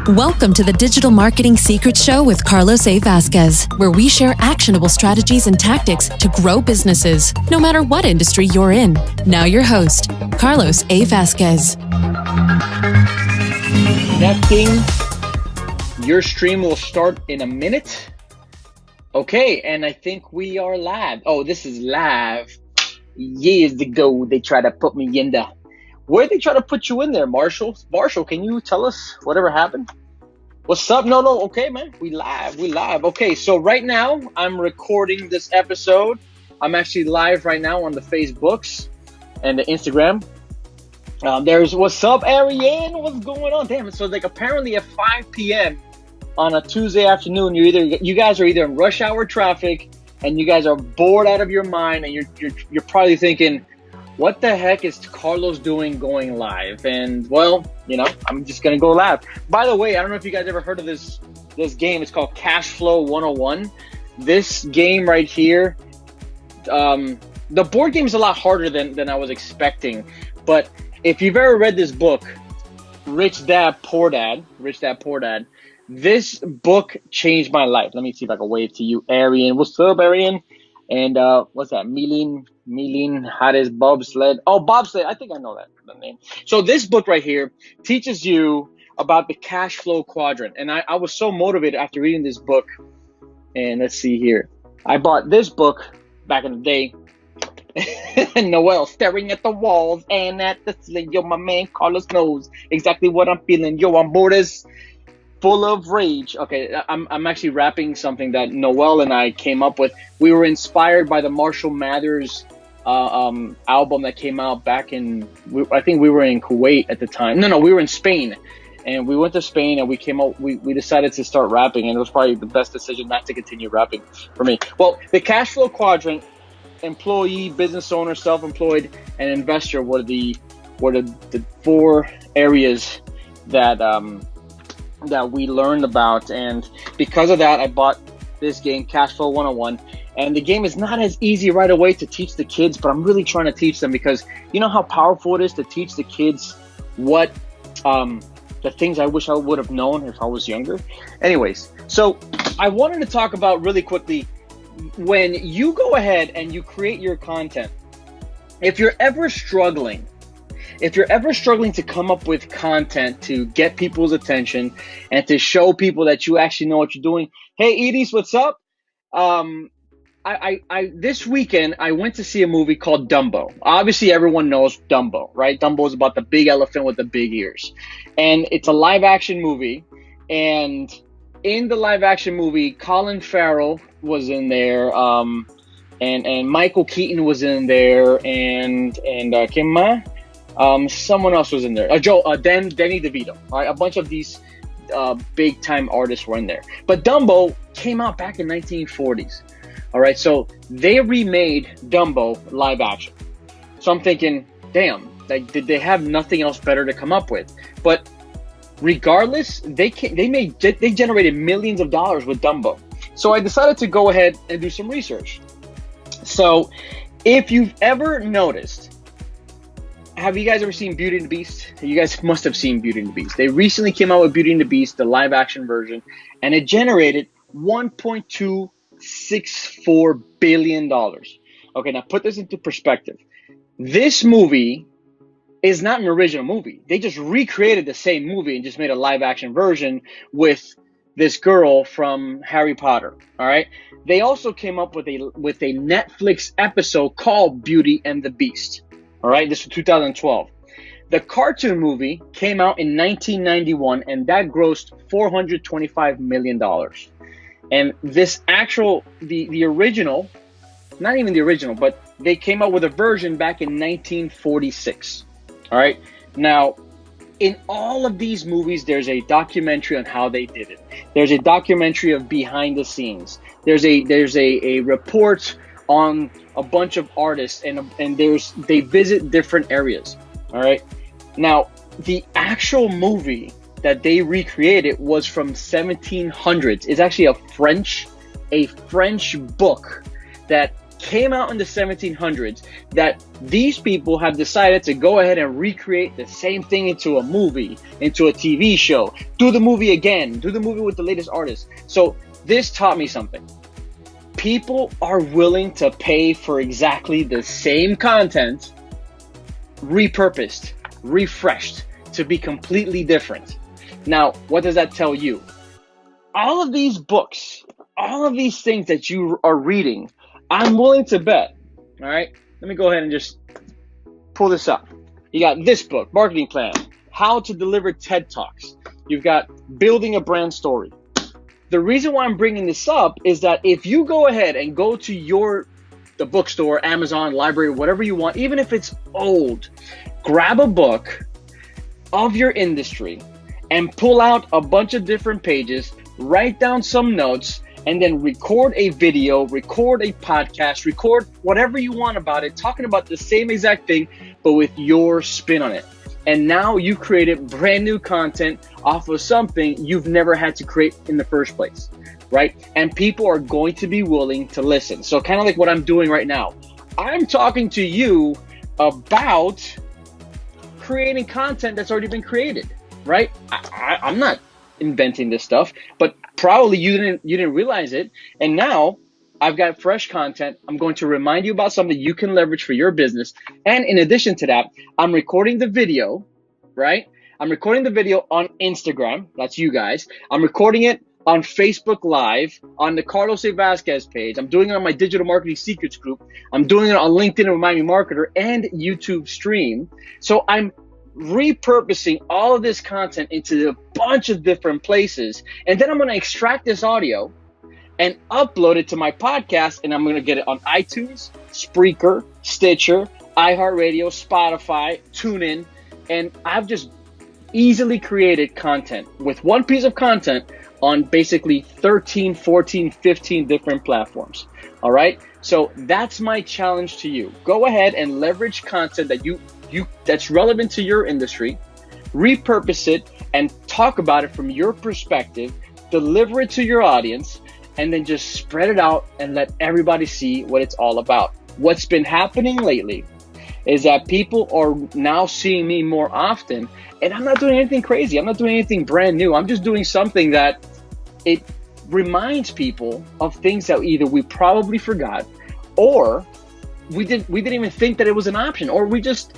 Welcome to the Digital Marketing Secrets Show with Carlos A. Vasquez, where we share actionable strategies and tactics to grow businesses, no matter what industry you're in. Now your host, Carlos A. Vasquez. Connecting. Your stream will start in a minute. Okay, and I think we are live. Oh, this is live. Years ago, they tried to put me in there. Where'd they try to put you in there, Marshall? Marshall, can you tell us whatever happened? What's up? No. Okay, man. We live. Okay, so right now, I'm recording this episode. I'm actually live right now on the Facebooks and the Instagram. There's what's up, Ariane? What's going on? Damn, so like apparently at 5 p.m. on a Tuesday afternoon, you guys are either in rush hour traffic and you guys are bored out of your mind, and you're probably thinking, what the heck is Carlos doing going live? And well, I'm just gonna go live. By the way, I don't know if you guys ever heard of this game. It's called Cash Flow 101. This game right here, the board game is a lot harder than I was expecting. But if you've ever read this book, Rich Dad Poor Dad, this book changed my life. Let me see if I can wave to you, Arian. What's up, Arian? And what's that? Milene Harris Bobsled. Oh, Bobsled. I think I know the name. So this book right here teaches you about the cash flow quadrant. And I was so motivated after reading this book. And let's see here. I bought this book back in the day. Noel staring at the walls and at the ceiling. Yo, my man Carlos knows exactly what I'm feeling. Yo, I'm bored as full of rage. Okay, I'm actually rapping something that Noel and I came up with. We were inspired by the Marshall Mathers album that came out back in, I think we were in Kuwait at the time. No, we were in Spain. And we went to Spain and we decided to start rapping, and it was probably the best decision not to continue rapping for me. Well, the cash flow quadrant, employee, business owner, self-employed, and investor were the four areas that we learned about. And because of that, I bought this game, Cash Flow 101. And the game is not as easy right away to teach the kids, but I'm really trying to teach them, because you know how powerful it is to teach the kids what the things I wish I would have known if I was younger. Anyways, so I wanted to talk about really quickly, when you go ahead and you create your content, if you're ever struggling to come up with content to get people's attention and to show people that you actually know what you're doing. Hey, Edis, what's up? I this weekend, I went to see a movie called Dumbo. Obviously, everyone knows Dumbo, right? Dumbo is about the big elephant with the big ears. And it's a live action movie. And in the live action movie, Colin Farrell was in there. And Michael Keaton was in there. And Kim someone else was in there. Danny DeVito. All right, a bunch of these big time artists were in there. But Dumbo came out back in 1940s. All right, so they remade Dumbo live action. So I'm thinking, damn, did they have nothing else better to come up with? But regardless, they generated millions of dollars with Dumbo. So I decided to go ahead and do some research. So if you've ever noticed, have you guys ever seen Beauty and the Beast? You guys must have seen Beauty and the Beast. They recently came out with Beauty and the Beast, the live action version, and it generated $1.264 billion. Okay, now put this into perspective. This movie is not an original movie. They just recreated the same movie and just made a live action version with this girl from Harry Potter. All right. They also came up with a Netflix episode called Beauty and the Beast. All right, this was 2012. The cartoon movie came out in 1991, and that grossed $425 million. And this the original, not even the original, but they came out with a version back in 1946. All right. Now, in all of these movies, there's a documentary on how they did it. There's a documentary of behind the scenes. There's a report on a bunch of artists, and they visit different areas. All right. Now, the actual movie that they recreated was from 1700s. It's actually a French book that came out in the 1700s that these people have decided to go ahead and recreate the same thing into a movie, into a TV show, do the movie again, do the movie with the latest artists. So this taught me something. People are willing to pay for exactly the same content, repurposed, refreshed, to be completely different. Now, what does that tell you? All of these books, all of these things that you are reading, I'm willing to bet, all right? Let me go ahead and just pull this up. You got this book, Marketing Plan, How to Deliver TED Talks. You've got Building a Brand Story. The reason why I'm bringing this up is that if you go ahead and go to the bookstore, Amazon, library, whatever you want, even if it's old, grab a book of your industry and pull out a bunch of different pages, write down some notes, and then record a video, record a podcast, record whatever you want about it, talking about the same exact thing, but with your spin on it. And now you've created brand new content off of something you've never had to create in the first place, right? And people are going to be willing to listen. So kind of like what I'm doing right now. I'm talking to you about creating content that's already been created, right? I'm not inventing this stuff, but probably you didn't realize it. And now I've got fresh content. I'm going to remind you about something you can leverage for your business. And in addition to that, I'm recording the video, right? I'm recording the video on Instagram. That's you guys. I'm recording it on Facebook Live, on the Carlos A. Vasquez page. I'm doing it on my Digital Marketing Secrets group. I'm doing it on LinkedIn with Miami Marketer and YouTube Stream. So I'm repurposing all of this content into a bunch of different places. And then I'm going to extract this audio and upload it to my podcast. And I'm going to get it on iTunes, Spreaker, Stitcher, iHeartRadio, Spotify, TuneIn. And I've just easily created content with one piece of content on basically 13, 14, 15 different platforms. All right. So that's my challenge to you. Go ahead and leverage content that that's relevant to your industry, repurpose it and talk about it from your perspective, deliver it to your audience, and then just spread it out and let everybody see what it's all about. What's been happening lately is that people are now seeing me more often, and I'm not doing anything crazy. I'm not doing anything brand new. I'm just doing something that it reminds people of things that either we probably forgot, or we didn't even think that it was an option, or we just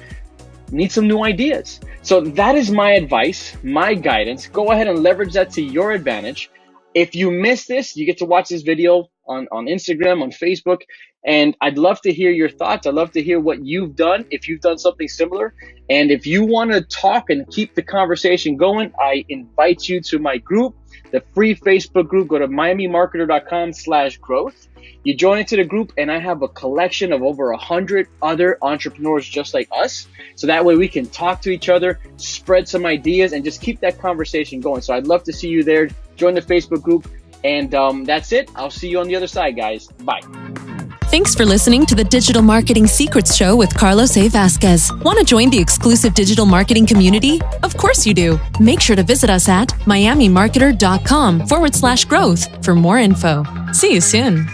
need some new ideas. So that is my advice, my guidance. Go ahead and leverage that to your advantage. If you missed this, you get to watch this video on Instagram, on Facebook, and I'd love to hear your thoughts. I'd love to hear what you've done, if you've done something similar. And if you want to talk and keep the conversation going, I invite you to my group, the free Facebook group. Go to miamimarketer.com/growth. You join into the group, and I have a collection of over 100 other entrepreneurs just like us. So that way we can talk to each other, spread some ideas, and just keep that conversation going. So I'd love to see you there. Join the Facebook group. And that's it. I'll see you on the other side, guys. Bye. Thanks for listening to the Digital Marketing Secrets Show with Carlos A. Vasquez. Want to join the exclusive digital marketing community? Of course you do. Make sure to visit us at miamimarketer.com/growth for more info. See you soon.